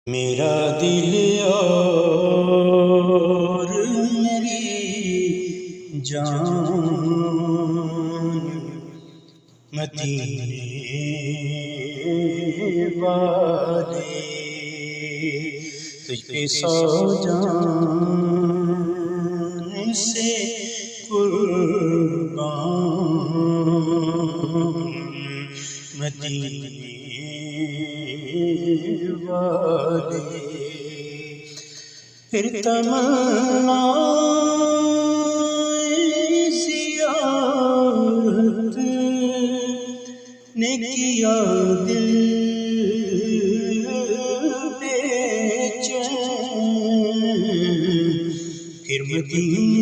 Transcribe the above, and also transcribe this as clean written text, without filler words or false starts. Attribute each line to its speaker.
Speaker 1: میرا دل اور میری جان مدینے والے تجھ پہ سو جان سے قربان مدینے والے پھر تمنا زیارت نے کیا دل بے چین پھر مدینے